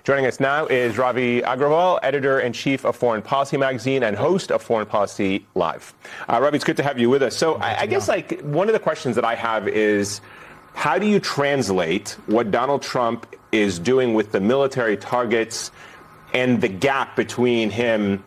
Joining us now is Ravi Agrawal, editor-in-chief of Foreign Policy magazine and host of Foreign Policy Live. Ravi, it's good to have you with us. So I guess one of the questions that I have is, how do you translate what Donald Trump is doing with the military targets and the gap between him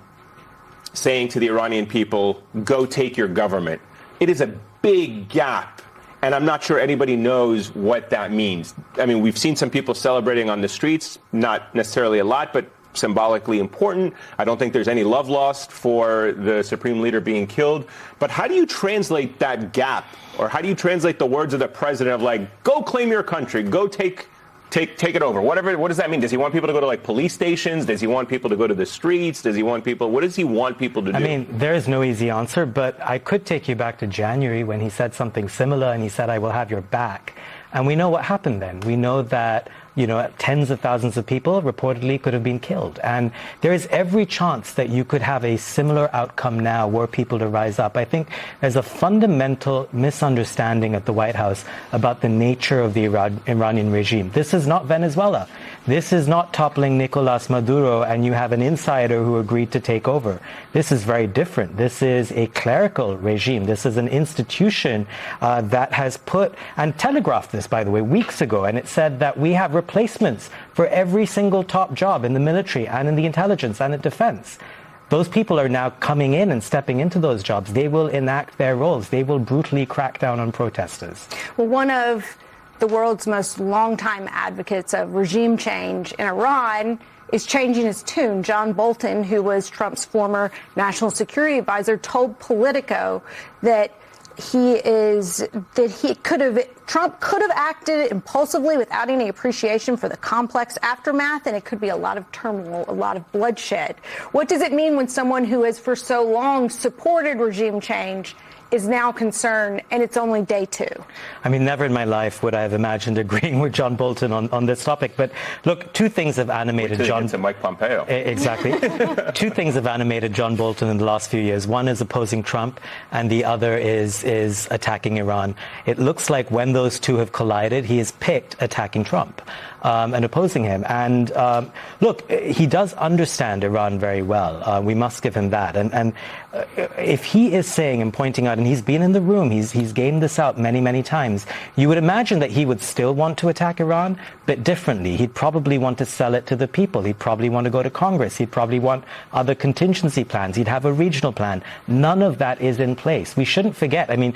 saying to the Iranian people, go take your government? It is a big gap. And I'm not sure anybody knows what that means. I mean, we've seen some people celebrating on the streets, not necessarily a lot, but symbolically important. I don't think there's any love lost for the supreme leader being killed. But how do you translate that gap? Or how do you translate the words of the president of like, go claim your country, go take it over? Whatever. What does that mean? Does he want people to go to like police stations? Does he want people to go to the streets? Does he want people? What does he want people to do? I mean, there is no easy answer, but I could take you back to January when he said something similar and he said, I will have your back. And we know what happened then. We know that, tens of thousands of people reportedly could have been killed. And there is every chance that you could have a similar outcome now were people to rise up. I think there's a fundamental misunderstanding at the White House about the nature of the Iranian regime. This is not Venezuela. This is not toppling Nicolas Maduro and you have an insider who agreed to take over. This is very different. This is a clerical regime. This is an institution that has put, and telegraphed this, by the way, weeks ago, and it said that we have replacements for every single top job in the military and in the intelligence and in defense. Those people are now coming in and stepping into those jobs. They will enact their roles. They will brutally crack down on protesters. Well, one of the world's most longtime advocates of regime change in Iran is changing his tune. John Bolton, who was Trump's former national security advisor, told Politico that Trump could have acted impulsively without any appreciation for the complex aftermath, and it could be a lot of turmoil, a lot of bloodshed. What does it mean when someone who has for so long supported regime change is now concerned, and it's only day 2? I mean, never in my life would I have imagined agreeing with John Bolton on this topic. But look, two things have animated John. To Mike Pompeo. Exactly. Two things have animated John Bolton in the last few years. One is opposing Trump, and the other is attacking Iran. It looks like when those two have collided, he has picked attacking Trump and opposing him. And look, he does understand Iran very well. We must give him that. And if he is saying and pointing out, and he's been in the room, he's gamed this out many, many times, you would imagine that he would still want to attack Iran, but differently. He'd probably want to sell it to the people. He'd probably want to go to Congress. He'd probably want other contingency plans. He'd have a regional plan. None of that is in place. We shouldn't forget. I mean,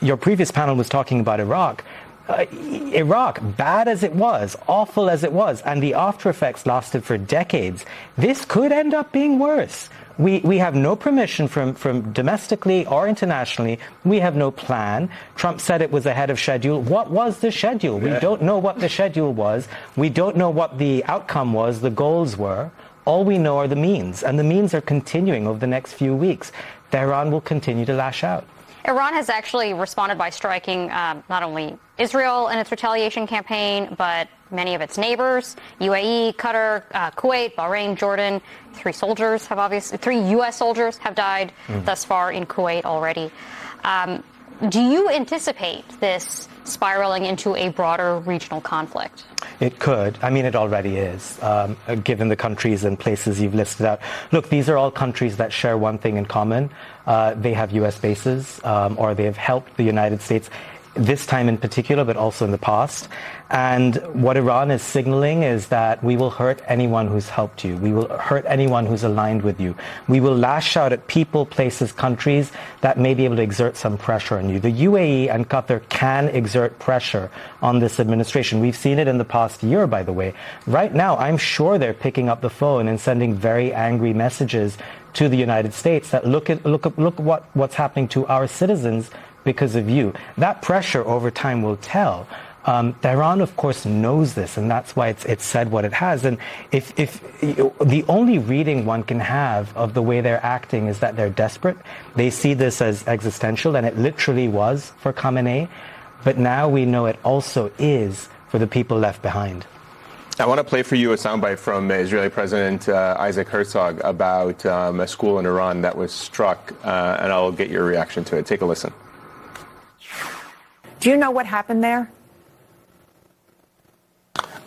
your previous panel was talking about Iraq. Iraq, bad as it was, awful as it was, and the after effects lasted for decades. This could end up being worse. We have no permission from domestically or internationally. We have no plan. Trump said it was ahead of schedule. What was the schedule? We don't know what the schedule was. We don't know what the outcome was, the goals were. All we know are the means, and the means are continuing over the next few weeks. Tehran will continue to lash out. Iran has actually responded by striking not only Israel in its retaliation campaign, but many of its neighbors, UAE, Qatar, Kuwait, Bahrain, Jordan. 3 U.S. soldiers have died thus far in Kuwait already. Do you anticipate this spiraling into a broader regional conflict? It could. I mean, it already is, given the countries and places you've listed out. Look, these are all countries that share one thing in common. They have U.S. bases, or they have helped the United States, this time in particular, but also in the past. And what Iran is signaling is that we will hurt anyone who's helped you. We will hurt anyone who's aligned with you. We will lash out at people, places, countries that may be able to exert some pressure on you. The UAE and Qatar can exert pressure on this administration. We've seen it in the past year, by the way. Right now, I'm sure they're picking up the phone and sending very angry messages to the United States that look what's happening to our citizens because of you. That pressure over time will tell. Tehran, of course, knows this, and that's why it's said what it has. And if the only reading one can have of the way they're acting is that they're desperate, they see this as existential, and it literally was for Khamenei. But now we know it also is for the people left behind. I want to play for you a soundbite from Israeli President Isaac Herzog about a school in Iran that was struck, and I'll get your reaction to it. Take a listen. Do you know what happened there?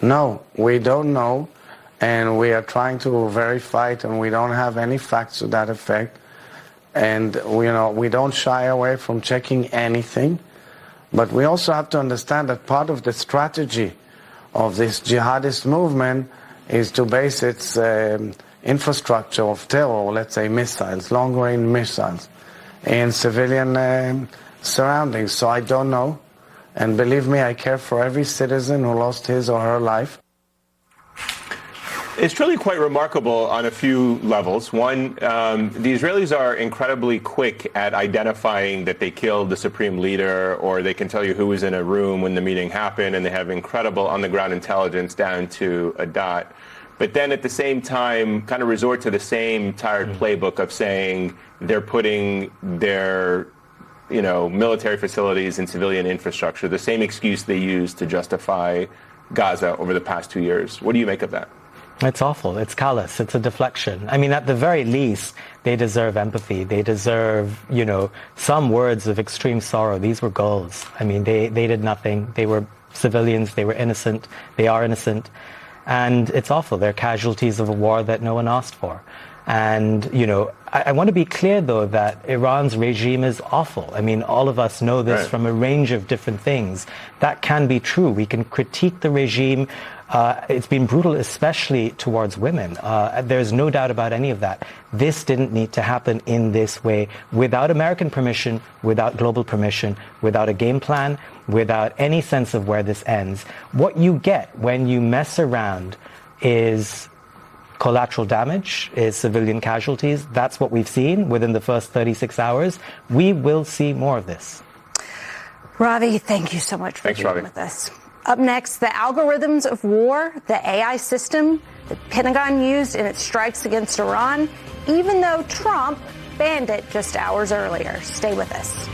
No, we don't know. and we are trying to verify it, and we don't have any facts to that effect. And we don't shy away from checking anything, but we also have to understand that part of the strategy of this jihadist movement is to base its infrastructure of terror, let's say missiles, long-range missiles, in civilian surroundings. So I don't know, and believe me, I care for every citizen who lost his or her life. It's truly quite remarkable on a few levels. One, the Israelis are incredibly quick at identifying that they killed the supreme leader, or they can tell you who was in a room when the meeting happened, and they have incredible on-the-ground intelligence down to a dot. But then at the same time, kind of resort to the same tired playbook of saying they're putting their military facilities and civilian infrastructure, the same excuse they used to justify Gaza over the past 2 years. What do you make of that? It's awful. It's callous. It's a deflection. I mean, at the very least, they deserve empathy. They deserve, some words of extreme sorrow. These were goals. I mean, they did nothing. They were civilians. They were innocent. They are innocent. And it's awful. They're casualties of a war that no one asked for. And, I want to be clear, though, that Iran's regime is awful. I mean, all of us know this from a range of different things. That can be true. We can critique the regime. It's been brutal, especially towards women. There's no doubt about any of that. This didn't need to happen in this way, without American permission, without global permission, without a game plan, without any sense of where this ends. What you get when you mess around is collateral damage, is civilian casualties. That's what we've seen within the first 36 hours. We will see more of this. Ravi, thank you so much for being with us. Up next, the algorithms of war, the AI system the Pentagon used in its strikes against Iran, even though Trump banned it just hours earlier. Stay with us.